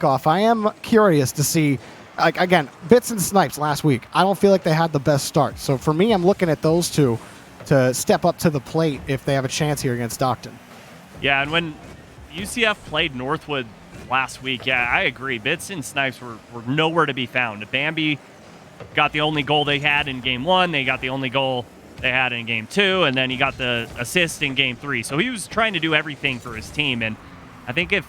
off. I am curious to see, like, again, Bits and Snipes last week. I don't feel like they had the best start. So for me, I'm looking at those two to step up to the plate if they have a chance here against Stockton. Yeah, and when UCF played Northwood last week, yeah, I agree. Bits and Snipes were nowhere to be found. Bambi got the only goal they had in game 1. They got the only goal they had in game 2, and then he got the assist in game 3. So he was trying to do everything for his team, and I think if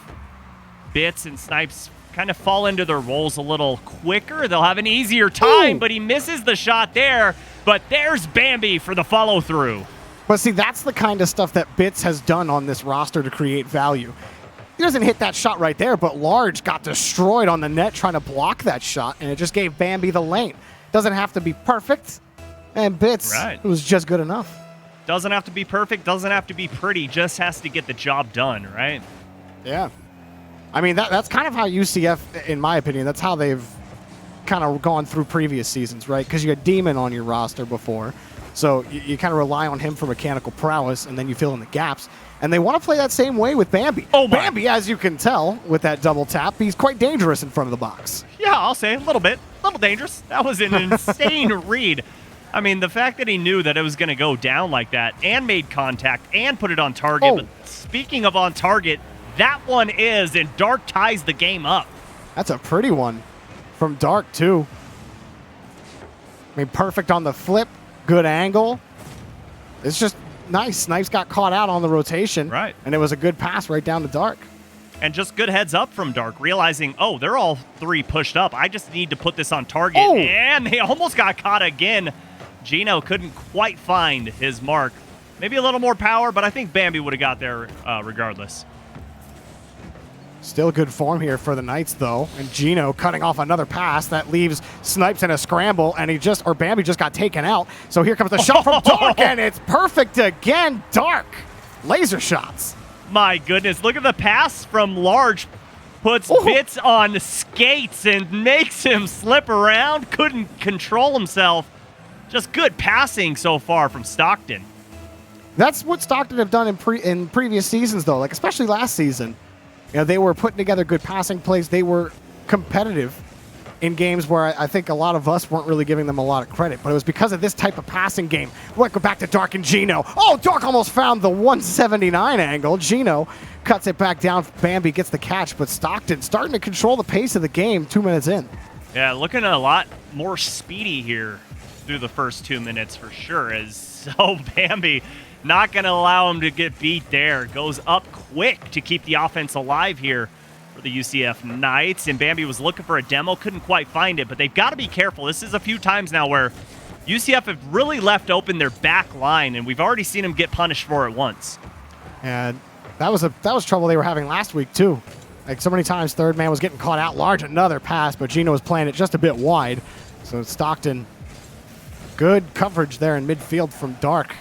Bits and Snipes kind of fall into their roles a little quicker, they'll have an easier time. But he misses the shot there, but there's Bambi for the follow-through. But see, that's the kind of stuff that Bits has done on this roster to create value. He doesn't hit that shot right there, but Large got destroyed on the net trying to block that shot, and it just gave Bambi the lane. Doesn't have to be perfect, and Bits was just good enough. Doesn't have to be perfect, doesn't have to be pretty, just has to get the job done, right? Yeah. I mean, that's kind of how UCF, in my opinion, that's how they've kind of gone through previous seasons, right? Because you had Demon on your roster before, so you kind of rely on him for mechanical prowess, and then you fill in the gaps. And they want to play that same way with Bambi. Bambi, as you can tell, with that double tap, he's quite dangerous in front of the box. Yeah, I'll say a little bit. A little dangerous. That was an insane read. I mean, the fact that he knew that it was going to go down like that and made contact and put it on target. But speaking of on target, that one is, and Dark ties the game up. That's a pretty one from Dark, too. I mean, perfect on the flip. Good angle. It's just nice. Snipes got caught out on the rotation. Right. And it was a good pass right down to Dark. And just good heads up from Dark, realizing, oh, they're all three pushed up. I just need to put this on target. And they almost got caught again. Gino couldn't quite find his mark. Maybe a little more power, but I think Bambi would have got there regardless. Still good form here for the Knights, though. And Gino cutting off another pass that leaves Snipes in a scramble, and Bambi just got taken out. So here comes the shot from Dark, and it's perfect again. Dark. Laser shots. My goodness, look at the pass from Large. Puts Bits on skates and makes him slip around. Couldn't control himself. Just good passing so far from Stockton. That's what Stockton have done in previous seasons, though, like especially last season. You know, they were putting together good passing plays. They were competitive in games where I think a lot of us weren't really giving them a lot of credit. But it was because of this type of passing game. We'll go back to Dark and Gino. Oh, Dark almost found the 179 angle. Gino cuts it back down. Bambi gets the catch, but Stockton starting to control the pace of the game 2 minutes in. Yeah, looking a lot more speedy here through the first 2 minutes for sure. Bambi not going to allow him to get beat there. Goes up quick to keep the offense alive here for the UCF Knights. And Bambi was looking for a demo, couldn't quite find it, but they've got to be careful. This is a few times now where UCF have really left open their back line, and we've already seen them get punished for it once. And that was trouble they were having last week, too. Like so many times, third man was getting caught out. Large, another pass, but Gino was playing it just a bit wide. So Stockton, good coverage there in midfield from Dark.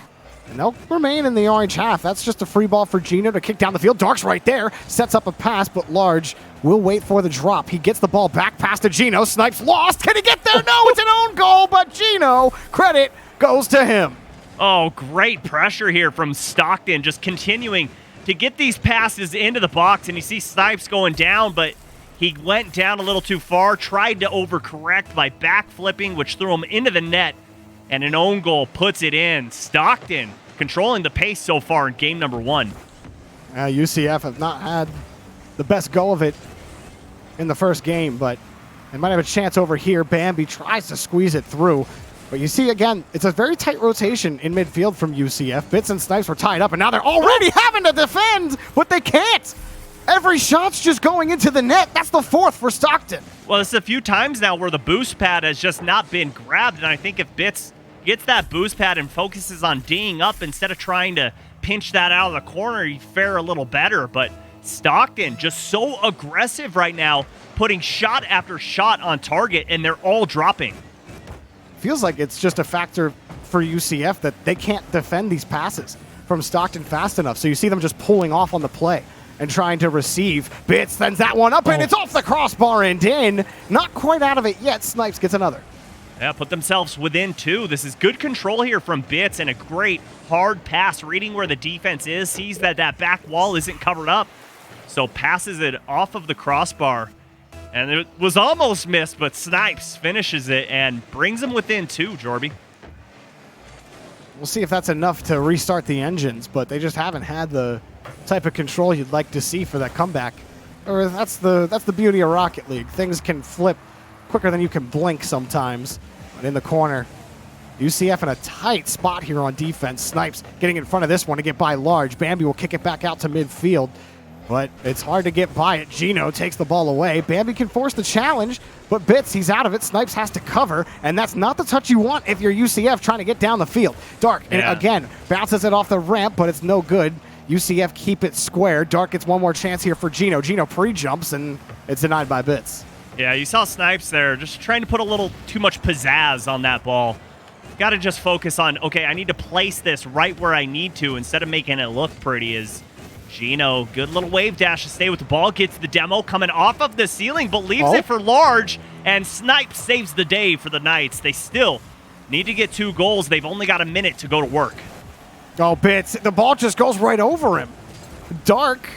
And they'll remain in the orange half. That's just a free ball for Gino to kick down the field. Dark's right there. Sets up a pass, but Large will wait for the drop. He gets the ball back past to Gino. Snipes lost. Can he get there? No, it's an own goal, but Gino, credit goes to him. Oh, great pressure here from Stockton. Just continuing to get these passes into the box. And you see Snipes going down, but he went down a little too far. Tried to overcorrect by backflipping, which threw him into the net. And an own goal puts it in. Stockton controlling the pace so far in game number 1. UCF have not had the best go of it in the first game, but they might have a chance over here. Bambi tries to squeeze it through. But you see, again, it's a very tight rotation in midfield from UCF. Bits and Snipes were tied up, and now they're already having to defend, but they can't. Every shot's just going into the net. That's the 4th for Stockton. Well, it's a few times now where the boost pad has just not been grabbed, and I think if Bits gets that boost pad and focuses on D'ing up instead of trying to pinch that out of the corner, you fare a little better. But Stockton just so aggressive right now, putting shot after shot on target, and they're all dropping. Feels like it's just a factor for UCF that they can't defend these passes from Stockton fast enough. So you see them just pulling off on the play and trying to receive. Bits sends that one up, and it's off the crossbar and in. Not quite out of it yet. Snipes gets another. Yeah, put themselves within 2. This is good control here from Bits and a great hard pass, reading where the defense is, sees that back wall isn't covered up, so passes it off of the crossbar. And it was almost missed, but Snipes finishes it and brings them within 2, Jorby. We'll see if that's enough to restart the engines, but they just haven't had the type of control you'd like to see for that comeback. Or that's the beauty of Rocket League. Things can flip quicker than you can blink sometimes. But in the corner, UCF in a tight spot here on defense. Snipes getting in front of this one to get by Large. Bambi will kick it back out to midfield, but it's hard to get by it. Gino takes the ball away. Bambi can force the challenge, but Bits, he's out of it. Snipes has to cover, and that's not the touch you want if you're UCF trying to get down the field. Dark, and again, bounces it off the ramp, but it's no good. UCF keep it square. Dark gets one more chance here for Gino. Gino pre-jumps, and it's denied by Bits. Yeah, you saw Snipes there just trying to put a little too much pizzazz on that ball. Got to just focus on, okay, I need to place this right where I need to instead of making it look pretty. Is Gino, good little wave dash to stay with the ball, gets the demo coming off of the ceiling, but leaves it for Large, and Snipes saves the day for the Knights. They still need to get 2 goals. They've only got a minute to go to work. Oh, Bits, the ball just goes right over him. Dark,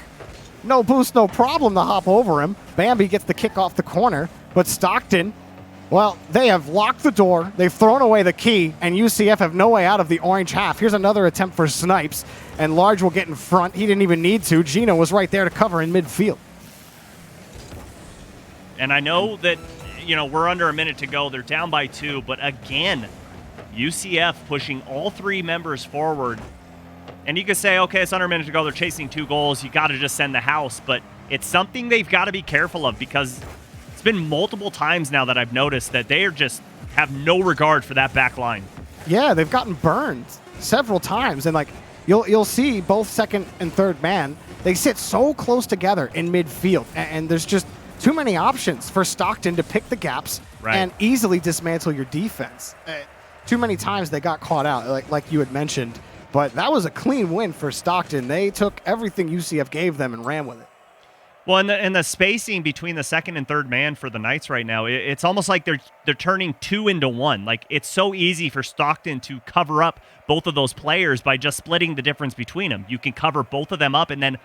no boost, no problem to hop over him. Bambi gets the kick off the corner, but Stockton, well, they have locked the door, they've thrown away the key, and UCF have no way out of the orange half. Here's another attempt for Snipes, and Large will get in front. He didn't even need to. Gino was right there to cover in midfield. And I know that, we're under a minute to go. They're down by 2, but again, UCF pushing all 3 members forward. And you could say, okay, it's under a minute to go. They're chasing 2 goals. You got to just send the house. But it's something they've got to be careful of because it's been multiple times now that I've noticed that they are just have no regard for that back line. Yeah, they've gotten burned several times. And, you'll see both second and third man, they sit so close together in midfield. And there's just too many options for Stockton to pick the gaps and easily dismantle your defense. Too many times they got caught out, like you had mentioned. But that was a clean win for Stockton. They took everything UCF gave them and ran with it. Well, and the spacing between the second and third man for the Knights right now, it's almost like they're turning 2 into 1. Like, it's so easy for Stockton to cover up both of those players by just splitting the difference between them. You can cover both of them up, and then,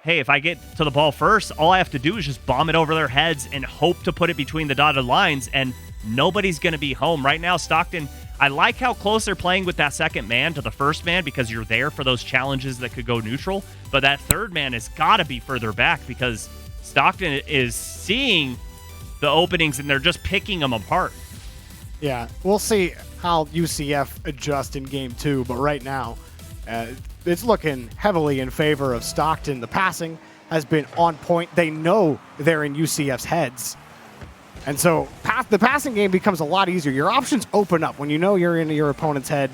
hey, if I get to the ball first, all I have to do is just bomb it over their heads and hope to put it between the dotted lines, and nobody's going to be home. Right now, Stockton, I like how close they're playing with that second man to the first man because you're there for those challenges that could go neutral. But that third man has got to be further back because Stockton is seeing the openings and they're just picking them apart. Yeah, we'll see how UCF adjust in game 2. But right now, it's looking heavily in favor of Stockton. The passing has been on point. They know they're in UCF's heads. And so the passing game becomes a lot easier. Your options open up when you know you're in your opponent's head.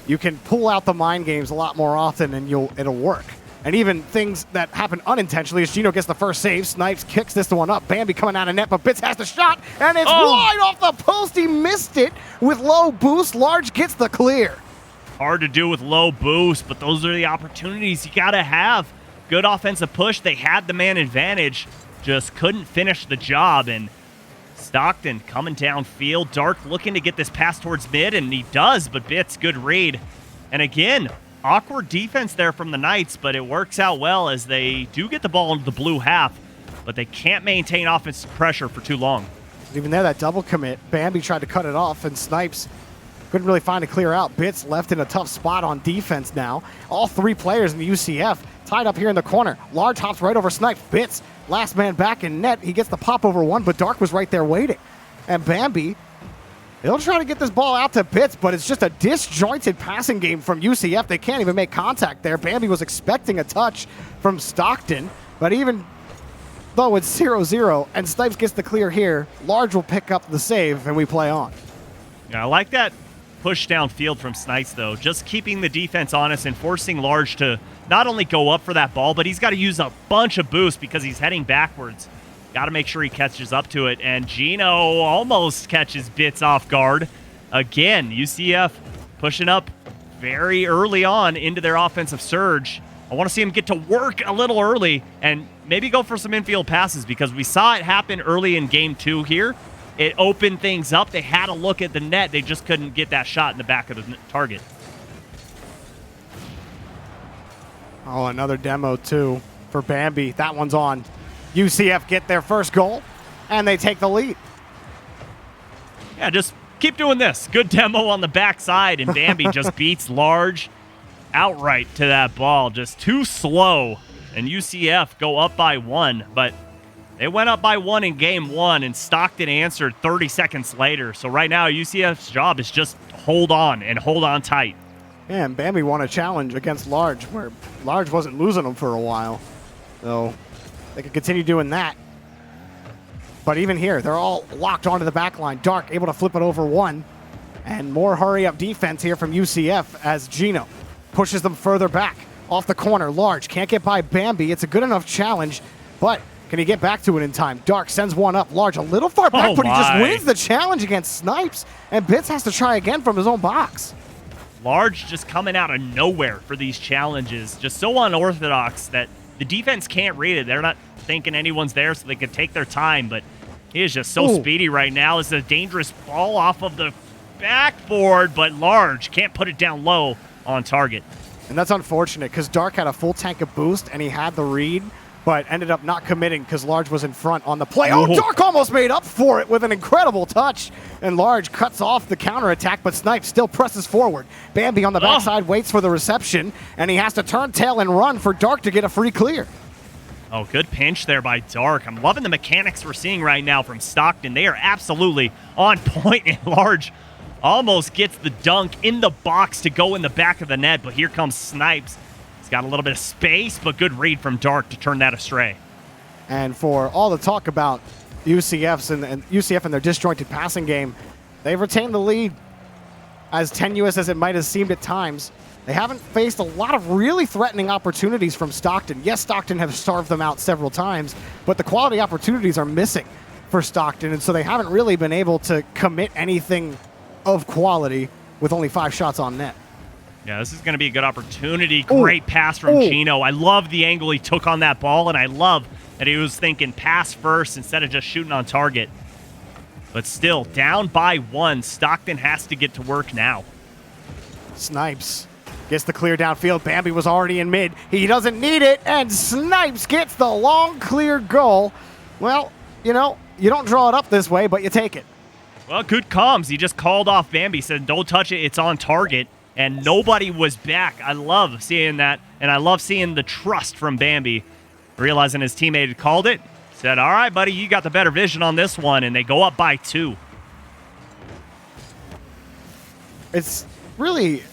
You can pull out the mind games a lot more often, and it'll work. And even things that happen unintentionally, as Gino gets the first save, Snipes kicks this one up. Bambi coming out of net, but Bits has the shot, and it's wide off the post. He missed it with low boost. Large gets the clear. Hard to do with low boost, but those are the opportunities you got to have. Good offensive push. They had the man advantage, just couldn't finish the job, and Stockton coming downfield. Dark looking to get this pass towards mid, and he does, but Bits, good read. And again, awkward defense there from the Knights, but it works out well as they do get the ball into the blue half, but they can't maintain offensive pressure for too long. Even there, that double commit, Bambi tried to cut it off, and Snipes couldn't really find a clear out. Bits left in a tough spot on defense now. All 3 players in the UCF tied up here in the corner. Large hops right over Snipes. Bits, last man back in net. He gets the pop over one, but Dark was right there waiting. And Bambi, he'll try to get this ball out to Bits, but it's just a disjointed passing game from UCF. They can't even make contact there. Bambi was expecting a touch from Stockton, but even though it's 0-0 and Snipes gets the clear here, Large will pick up the save and we play on. Yeah, I like that push downfield from Snipes, though. Just keeping the defense honest and forcing Large to not only go up for that ball, but he's got to use a bunch of boost because he's heading backwards. Got to make sure he catches up to it. And Gino almost catches Bits off guard. Again, UCF pushing up very early on into their offensive surge. I want to see him get to work a little early and maybe go for some infield passes because we saw it happen early in game 2 here. It opened things up. They had a look at the net. They just couldn't get that shot in the back of the target. Oh, another demo, too, for Bambi. That one's on. UCF get their first goal. and they take the lead. Yeah, just keep doing this. Good demo on the backside, and Bambi just beats Large outright to that ball. Just too slow, and UCF go up by 1, but they went up by 1 in game 1, and Stockton answered 30 seconds later. So right now, UCF's job is just hold on and hold on tight. Yeah, and Bambi won a challenge against Large, where Large wasn't losing them for a while. So they could continue doing that. But even here, they're all locked onto the back line. Dark able to flip it over 1. And more hurry-up defense here from UCF as Gino pushes them further back. Off the corner, Large can't get by Bambi. It's a good enough challenge, but can he get back to it in time? Dark sends one up. Large a little far back, but he just wins the challenge against Snipes. And Bits has to try again from his own box. Large just coming out of nowhere for these challenges. Just so unorthodox that the defense can't read it. They're not thinking anyone's there, so they can take their time, but he is just so speedy right now. It's a dangerous ball off of the backboard, but Large can't put it down low on target. And that's unfortunate because Dark had a full tank of boost and he had the read, but ended up not committing because Large was in front on the play. Oh, Dark almost made up for it with an incredible touch. And Large cuts off the counterattack, but Snipe still presses forward. Bambi on the backside waits for the reception, and he has to turn tail and run for Dark to get a free clear. Oh, good pinch there by Dark. I'm loving the mechanics we're seeing right now from Stockton. They are absolutely on point, and Large almost gets the dunk in the box to go in the back of the net, but here comes Snipes. He's got a little bit of space, but good read from Dark to turn that astray. And for all the talk about UCF and their disjointed passing game, they've retained the lead. As tenuous as it might have seemed at times, they haven't faced a lot of really threatening opportunities from Stockton. Yes, Stockton have starved them out several times, but the quality opportunities are missing for Stockton, and so they haven't really been able to commit anything of quality with only 5 shots on net. Yeah, this is going to be a good opportunity. Great pass from Gino. I love the angle he took on that ball, and I love that he was thinking pass first instead of just shooting on target. But still, down by 1. Stockton has to get to work now. Snipes gets the clear downfield. Bambi was already in mid. He doesn't need it, and Snipes gets the long clear goal. Well, you know, you don't draw it up this way, but you take it. Well, good comms. He just called off Bambi, said, don't touch it, it's on target. And nobody was back. I love seeing that, and I love seeing the trust from Bambi. Realizing his teammate had called it, said, all right, buddy, you got the better vision on this one, and they go up by 2. It's really,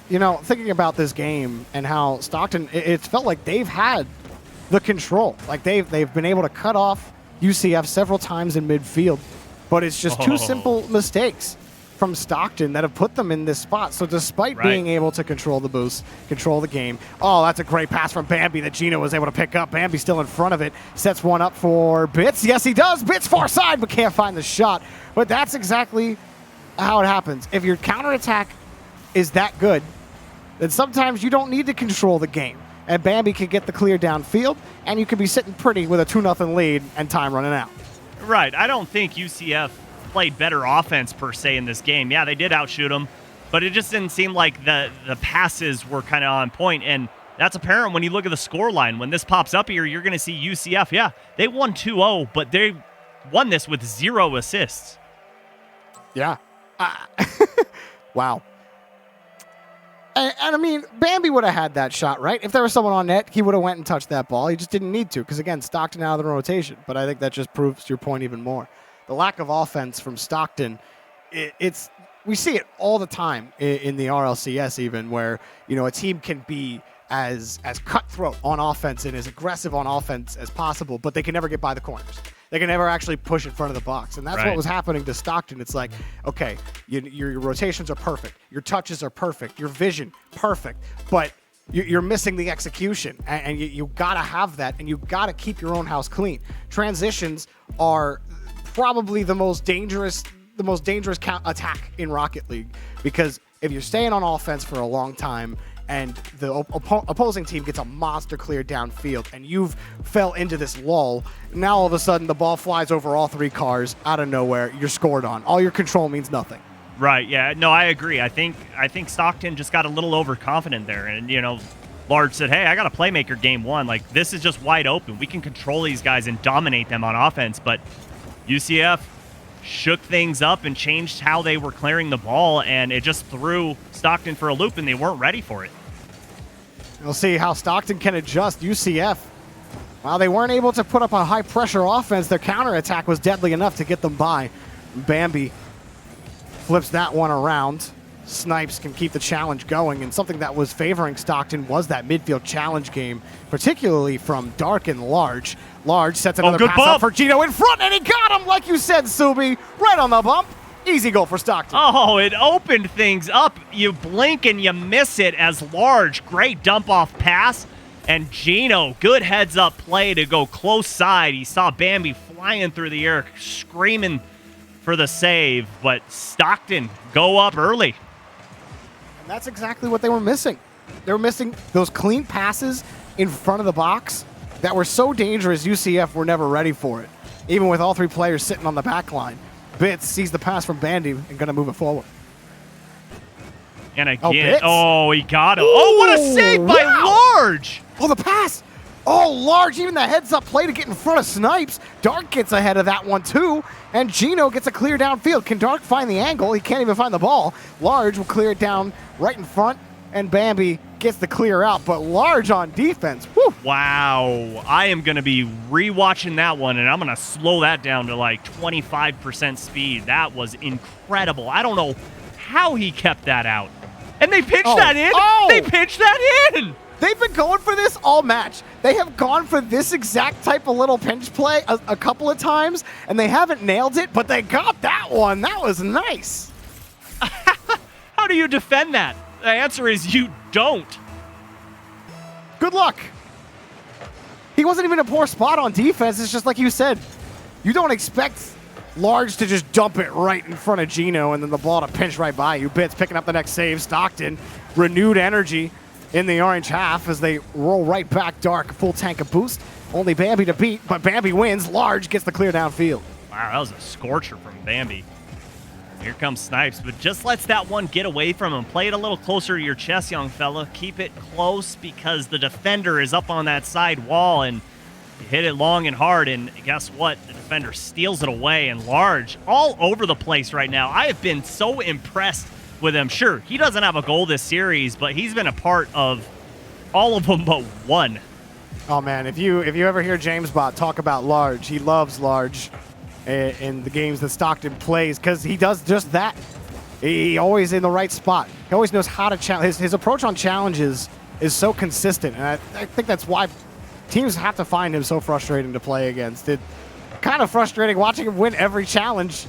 you know, thinking about this game and how Stockton, it's felt like they've had the control. Like they've been able to cut off UCF several times in midfield, but it's just 2 simple mistakes from Stockton that have put them in this spot. So despite being able to control the boost, control the game, oh, that's a great pass from Bambi that Gino was able to pick up. Bambi still in front of it, sets one up for Bits. Yes, he does. Bits far side, but can't find the shot. But that's exactly how it happens. If your counterattack is that good, then sometimes you don't need to control the game. And Bambi can get the clear downfield, and you can be sitting pretty with a 2-0 lead and time running out. Right. I don't think UCF played better offense per se in this game. Yeah, they did outshoot them, but it just didn't seem like the passes were kind of on point, and that's apparent when you look at the score line. When this pops up here, you're going to see UCF, yeah, they won 2-0, but they won this with 0 assists. Yeah. Wow. And I mean, Bambi would have had that shot, right? If there was someone on net, he would have went and touched that ball. He just didn't need to because, again, Stockton out of the rotation. But I think that just proves your point even more. The lack of offense from Stockton, we see it all the time in the RLCS even, where, you know, a team can be as cutthroat on offense and as aggressive on offense as possible, but they can never get by the corners. They can never actually push in front of the box. And that's what was happening to Stockton. It's like, okay, your rotations are perfect. Your touches are perfect. Your vision, perfect. But you're missing the execution. And you got to have that, and you got to keep your own house clean. Transitions are probably the most dangerous attack in Rocket League, because if you're staying on offense for a long time and the opposing team gets a monster clear downfield and you've fell into this lull, now all of a sudden the ball flies over all 3 cars out of nowhere, you're scored on. All your control means nothing. Right, yeah. No, I agree. I think Stockton just got a little overconfident there, and, you know, Large said, hey, I got a playmaker game 1. Like, this is just wide open. We can control these guys and dominate them on offense, but UCF shook things up and changed how they were clearing the ball, and it just threw Stockton for a loop, and they weren't ready for it. We'll see how Stockton can adjust. UCF, while they weren't able to put up a high-pressure offense, their counterattack was deadly enough to get them by. Bambi flips that one around. Snipes can keep the challenge going, and something that was favoring Stockton was that midfield challenge game, particularly from Dark and Large. Large sets another pass up for Gino in front, and he got him, like you said, Subi, right on the bump. Easy goal for Stockton. Oh, it opened things up. You blink and you miss it as Large. Great dump-off pass. And Gino, good heads-up play to go close side. He saw Bambi flying through the air, screaming for the save. But Stockton go up early. And that's exactly what they were missing. They were missing those clean passes in front of the box that were so dangerous UCF were never ready for it, even with all three players sitting on the back line. Bitz sees the pass from Bandy and going to move it forward. And again, he got him. Ooh, oh, what a save by Large! Oh, the pass. Oh, Large, even the heads-up play to get in front of Snipes. Dark gets ahead of that one, too. And Gino gets a clear downfield. Can Dark find the angle? He can't even find the ball. Large will clear it down right in front, and Bambi gets the clear out. But Large on defense. Whew. Wow. I am going to be rewatching that one, and I'm going to slow that down to like 25% speed. That was incredible. I don't know how he kept that out. And they pitched that in. They pitched that in. They've been going for this all match. They have gone for this exact type of little pinch play a couple of times, and they haven't nailed it, but they got that one. That was nice. How do you defend that? The answer is you don't. Good luck. He wasn't even a poor spot on defense. It's just like you said, you don't expect Large to just dump it right in front of Gino and then the ball to pinch right by you. Bitz picking up the next save. Stockton, renewed energy in the orange half as they roll right back. Dark, full tank of boost. Only Bambi to beat, but Bambi wins. Large gets the clear downfield. Wow, that was a scorcher from Bambi. Here comes Snipes, but just lets that one get away from him. Play it a little closer to your chest, young fella. Keep it close because the defender is up on that side wall, and you hit it long and hard, and guess what? The defender steals it away, and Large all over the place right now. I have been so impressed with him. Sure, he doesn't have a goal this series, but he's been a part of all of them but one. Oh, man, if you ever hear James Bott talk about Large, he loves Large in the games that Stockton plays because he does just that. He always in the right spot. He always knows how to challenge. His approach on challenges is so consistent, and I think that's why teams have to find him so frustrating to play against. It's kind of frustrating watching him win every challenge,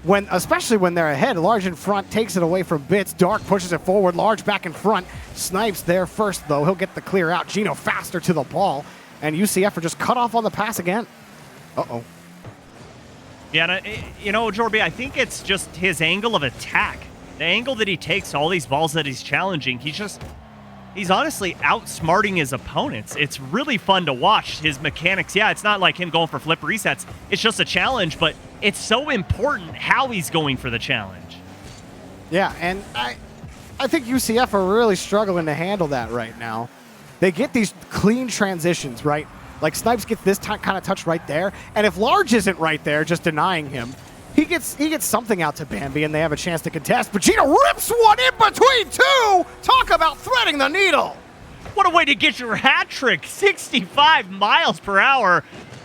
especially when they're ahead. Large in front takes it away from Bitz. Dark pushes it forward. Large back in front. Snipes there first, though. He'll get the clear out. Gino faster to the ball, and UCF are just cut off on the pass again. Uh-oh. Yeah, you know, Jorby, I think it's just his angle of attack. The angle that he takes all these balls that he's challenging, he's honestly outsmarting his opponents. It's really fun to watch his mechanics. Yeah, it's not like him going for flip resets. It's just a challenge, but it's so important how he's going for the challenge. Yeah, and I think UCF are really struggling to handle that right now. They get these clean transitions, right? Like Snipes gets this kind of touch right there, and if Large isn't right there, just denying him, he gets something out to Bambi, and they have a chance to contest. But Gino rips one in between two. Talk about threading the needle. What a way to get your hat trick! 65 miles per hour,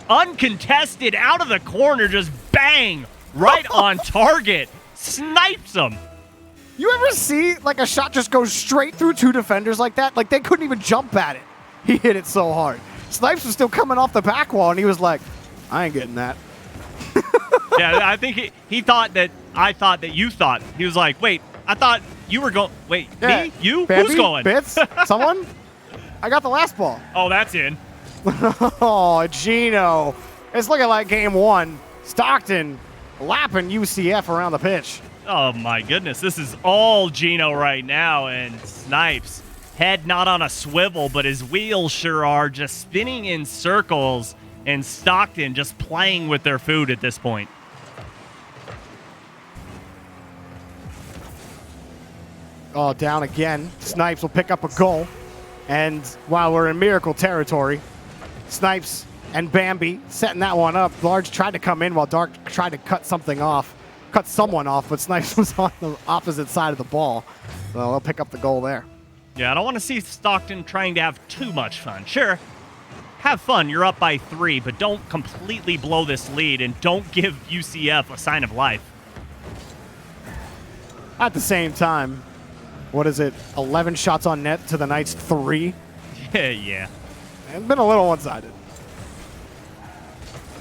uncontested, out of the corner, just bang, right on target. Snipes him. You ever see like a shot just go straight through two defenders like that? Like they couldn't even jump at it. He hit it so hard. Snipes was still coming off the back wall, and he was like, I ain't getting that. Yeah, I think he thought that I thought that you thought. He was like, wait, I thought you were going. Wait, yeah. Me? You? Bambi? Who's going? Bitz? Someone? I got the last ball. Oh, that's in. Oh, Gino. It's looking like game one. Stockton lapping UCF around the pitch. Oh, my goodness. This is all Gino right now, and Snipes. Head not on a swivel, but his wheels sure are, just spinning in circles, and Stockton just playing with their food at this point. Oh, down again. Snipes will pick up a goal. And while we're in miracle territory, Snipes and Bambi setting that one up. Large tried to come in while Dark tried to cut someone off, but Snipes was on the opposite side of the ball. So they'll pick up the goal there. Yeah, I don't want to see Stockton trying to have too much fun. Sure, have fun. You're up by 3, but don't completely blow this lead and don't give UCF a sign of life. At the same time, what is it? 11 shots on net to the Knights 3. Yeah. It's been a little one-sided.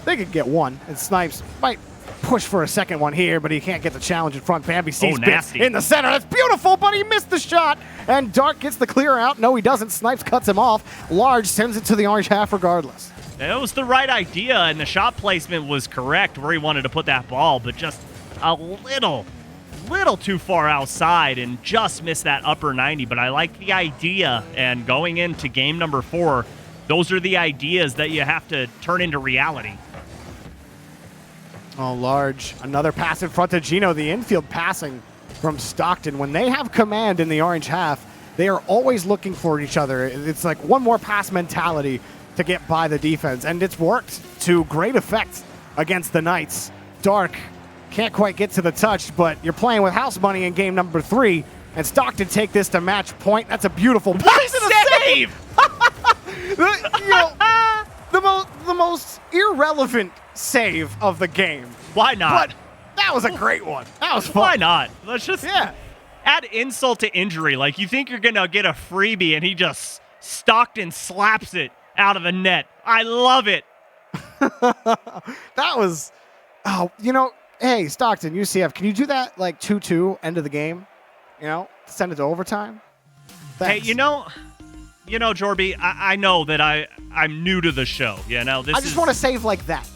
They could get one, and Snipes might push for a second one here, but he can't get the challenge in front. Bambi sees Bits in the center. That's beautiful, but he missed the shot. And Dark gets the clear out. No, he doesn't. Snipes cuts him off. Large sends it to the orange half regardless. It was the right idea, and the shot placement was correct where he wanted to put that ball, but just a little too far outside and just missed that upper 90. But I like the idea, and going into game number 4, those are the ideas that you have to turn into reality. Oh, Large. Another pass in front of Gino. The infield passing from Stockton. When they have command in the orange half, they are always looking for each other. It's like one more pass mentality to get by the defense, and it's worked to great effect against the Knights. Dark can't quite get to the touch, but you're playing with house money in game number 3, and Stockton take this to match point. That's a beautiful pass. Save! The most irrelevant save of the game. Why not? But that was a great one. That was fun. Why not? Let's just add insult to injury. Like, you think you're going to get a freebie, and he just Stockton slaps it out of the net. I love it. That was, hey, Stockton, UCF, can you do that like 2-2 end of the game? Send it to overtime? Thanks. Hey, Jorby, I know that I'm new to the show. I just want to save like that,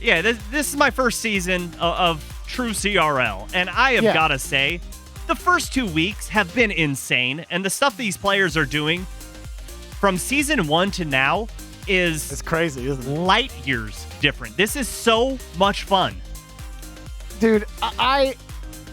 Yeah, this is my first season of true CRL, and I have got to say, the first 2 weeks have been insane, and the stuff these players are doing from season 1 to now it's crazy, isn't it? Light years different. This is so much fun. Dude, I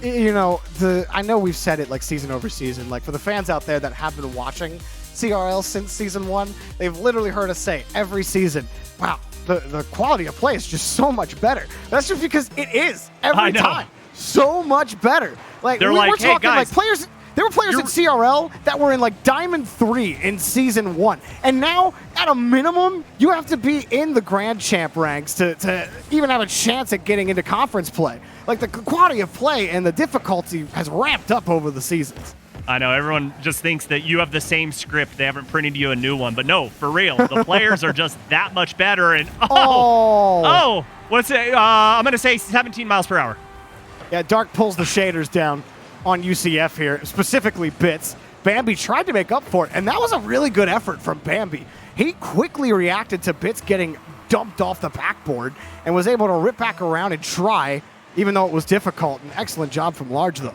know we've said it like season over season. Like, for the fans out there that have been watching CRL since season 1, they've literally heard us say every season, wow, the quality of play is just so much better. That's just because it is every time so much better. Like, we're talking, hey guys, like, players. There were players in CRL that were in like Diamond 3 in Season 1. And now, at a minimum, you have to be in the Grand Champ ranks to even have a chance at getting into conference play. Like, the quality of play and the difficulty has ramped up over the seasons. I know, everyone just thinks that you have the same script. They haven't printed you a new one. But no, for real, the players are just that much better. And what's it? I'm going to say 17 miles per hour. Yeah, Dark pulls the shaders down on UCF here, specifically Bits. Bambi tried to make up for it, and that was a really good effort from Bambi. He quickly reacted to Bits getting dumped off the backboard and was able to rip back around and try, even though it was difficult. An excellent job from Large, though.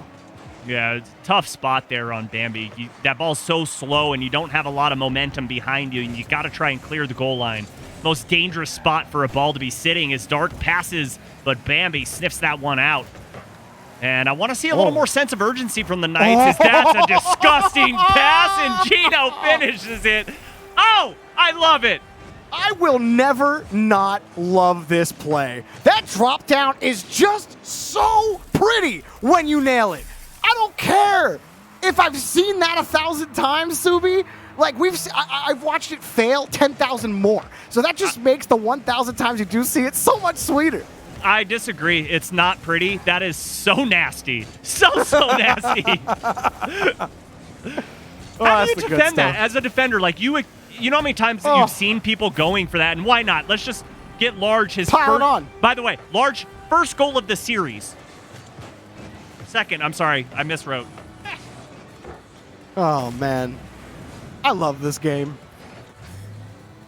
Yeah, it's a tough spot there on Bambi. That ball's so slow, and you don't have a lot of momentum behind you, and you got to try and clear the goal line. Most dangerous spot for a ball to be sitting is Dark passes, but Bambi sniffs that one out. And I want to see a little more sense of urgency from the Knights, as that's a disgusting pass, and Gino finishes it. Oh, I love it. I will never not love this play. That drop down is just so pretty when you nail it. I don't care if I've seen that 1,000 times, Subi. Like, I've watched it fail 10,000 more. So that just makes the 1,000 times you do see it so much sweeter. I disagree. It's not pretty. That is so nasty. So nasty. How do you defend that as a defender? Like, you know how many times that you've seen people going for that, and why not? Let's just get Large his first. On. By the way, Large, first goal of the series. Second, I'm sorry, I miswrote. Oh, man. I love this game.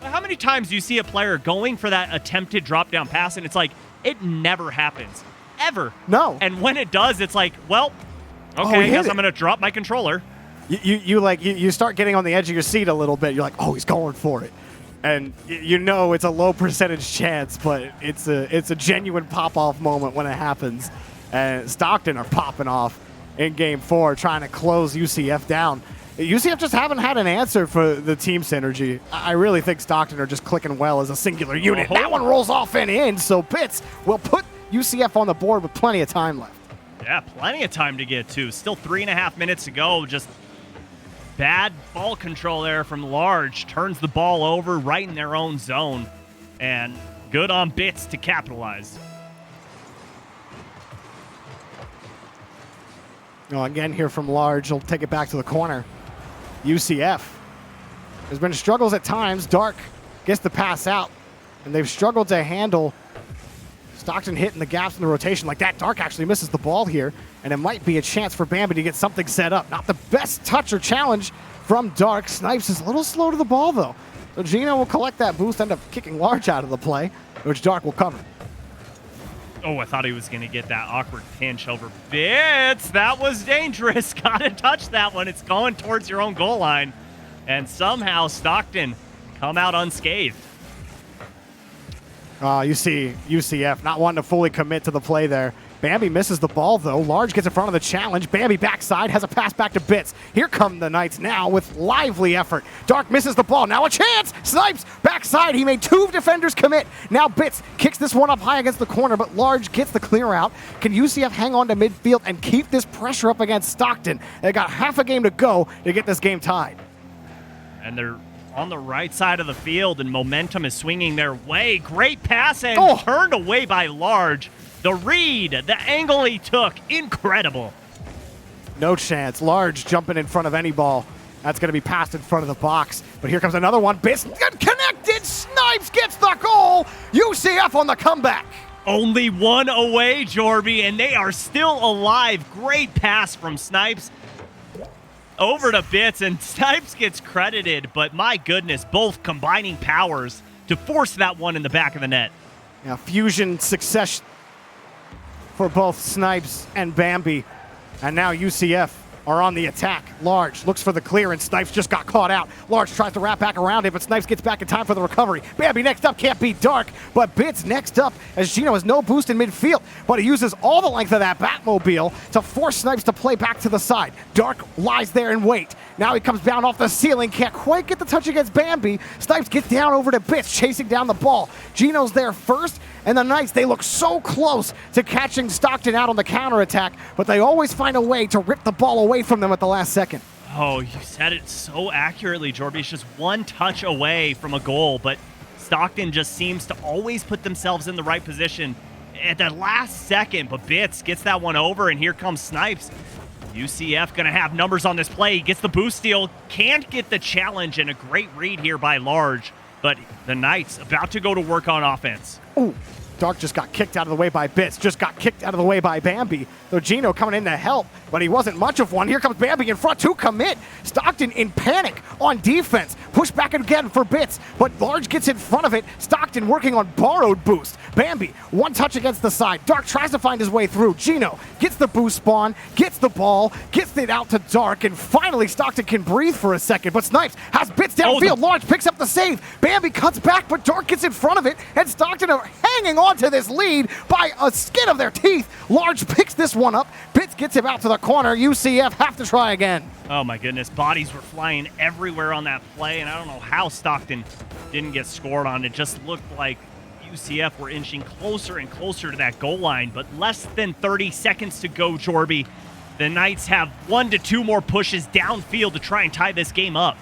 How many times do you see a player going for that attempted drop-down pass, and it's like, it never happens. Ever. No. And when it does, it's like, well, okay, I guess I'm going to drop my controller. You start getting on the edge of your seat a little bit. You're like, oh, he's going for it. And it's a low percentage chance, but it's a genuine pop-off moment when it happens. And Stockton are popping off in Game 4, trying to close UCF down. UCF just haven't had an answer for the team synergy. I really think Stockton are just clicking well as a singular unit. That one rolls off and in, so Bits will put UCF on the board with plenty of time left. Yeah, plenty of time to get to. Still 3.5 minutes to go. Just bad ball control there from Large. Turns the ball over right in their own zone. And good on Bits to capitalize. Again here from Large. He'll take it back to the corner. UCF. There's been struggles at times. Dark gets the pass out, and they've struggled to handle Stockton hitting the gaps in the rotation like that. Dark actually misses the ball here, and it might be a chance for Bambi to get something set up. Not the best touch or challenge from Dark. Snipes is a little slow to the ball, though. So Gino will collect that boost, end up kicking Large out of the play, which Dark will cover. Oh, I thought he was going to get that awkward pinch over Bits. That was dangerous. Got to touch that one. It's going towards your own goal line. And somehow Stockton come out unscathed. You see UCF not wanting to fully commit to the play there. Bambi misses the ball, though. Large gets in front of the challenge. Bambi backside has a pass back to Bits. Here come the Knights now with lively effort. Dark misses the ball. Now a chance. Snipes backside. He made 2 defenders commit. Now Bits kicks this one up high against the corner, but Large gets the clear out. Can UCF hang on to midfield and keep this pressure up against Stockton? They got half a game to go to get this game tied. And they're on the right side of the field, and momentum is swinging their way. Great pass and turned away by Large. The read, the angle he took, incredible. No chance. Large jumping in front of any ball. That's going to be passed in front of the box. But here comes another one. Bits connected. Snipes gets the goal. UCF on the comeback. Only one away, Jorby, and they are still alive. Great pass from Snipes over to Bits, and Snipes gets credited. But my goodness, both combining powers to force that one in the back of the net. Yeah, fusion success for both Snipes and Bambi. And now UCF are on the attack. Large looks for the clearance. Snipes just got caught out. Large tries to wrap back around it, but Snipes gets back in time for the recovery. Bambi next up, can't beat Dark, but Bits next up as Gino has no boost in midfield, but he uses all the length of that Batmobile to force Snipes to play back to the side. Dark lies there and wait. Now he comes down off the ceiling, can't quite get the touch against Bambi. Snipes gets down over to Bits, chasing down the ball. Gino's there first, and the Knights, they look so close to catching Stockton out on the counterattack, but they always find a way to rip the ball away from them at the last second. Oh, you said it so accurately, Jorby. It's just one touch away from a goal, but Stockton just seems to always put themselves in the right position at the last second, but Bits gets that one over, and here comes Snipes. UCF going to have numbers on this play. He gets the boost steal, can't get the challenge, and a great read here by Large, but the Knights about to go to work on offense. Ooh. Dark just got kicked out of the way by Bits, just got kicked out of the way by Bambi. Though Gino coming in to help, but he wasn't much of one. Here comes Bambi in front to commit. Stockton in panic on defense. Push back again for Bits, but Large gets in front of it. Stockton working on borrowed boost. Bambi, one touch against the side. Dark tries to find his way through. Gino gets the boost spawn, gets the ball, gets it out to Dark, and finally Stockton can breathe for a second, but Snipes has Bits downfield. Large picks up the save. Bambi cuts back, but Dark gets in front of it, and Stockton are hanging on to this lead by a skin of their teeth. Large picks this one up. Bits gets him out to the corner. UCF have to try again. Oh my goodness, bodies were flying everywhere on that play, and I don't know how Stockton didn't get scored on. It just looked like UCF were inching closer and closer to that goal line, but less than 30 seconds to go, Jorby. The Knights have 1 to 2 more pushes downfield to try and tie this game up.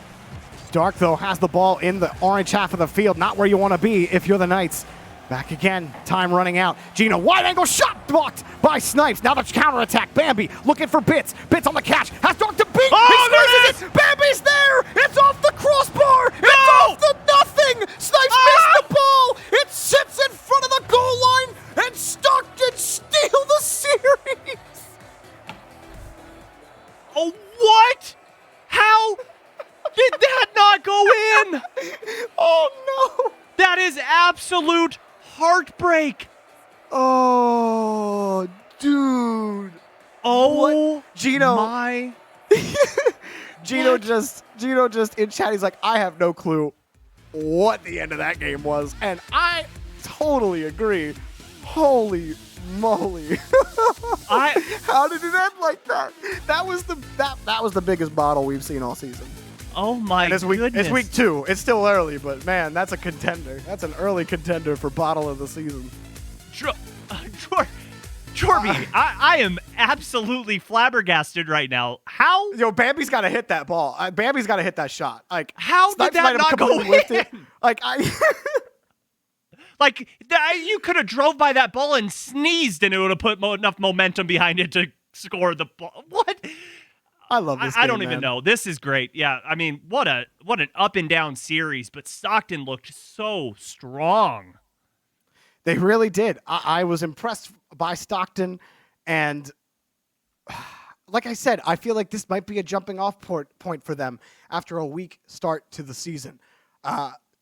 Dark, though, has the ball in the orange half of the field, not where you want to be if you're the Knights. Back again, time running out. Gino, wide angle shot blocked by Snipes. Now the counterattack. Bambi looking for Bits. Bits on the catch. Has Dark to beat. Oh, He it. Bambi's there. It's off the crossbar. It's off the nothing. Snipes missed the ball. It sits in front of the goal line, and Stockton steal the series. Oh, what? How did that not go in? Oh, no. That is absolute heartbreak. Oh, dude. Oh, what? Gino. My. Gino just in chat, he's like, I have no clue what the end of that game was. And I totally agree. Holy moly. How did it end like that? That was the biggest bottle we've seen all season. Oh my goodness. It's week 2. It's still early, but man, that's a contender. That's an early contender for bottle of the season. Jorby, I am absolutely flabbergasted right now. How? Yo, Bambi's got to hit that ball. Bambi's got to hit that shot. Like, how did that not go in? Like, you could have drove by that ball and sneezed, and it would have put enough momentum behind it to score the ball. What? I love this game, I don't even know. This is great. Yeah, I mean, what an up and down series, but Stockton looked so strong. They really did. I was impressed by Stockton, and like I said, I feel like this might be a jumping off point for them after a weak start to the season.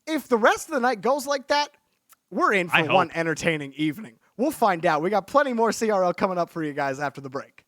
If the rest of the night goes like that, we're in for one entertaining evening. We'll find out. We got plenty more CRL coming up for you guys after the break.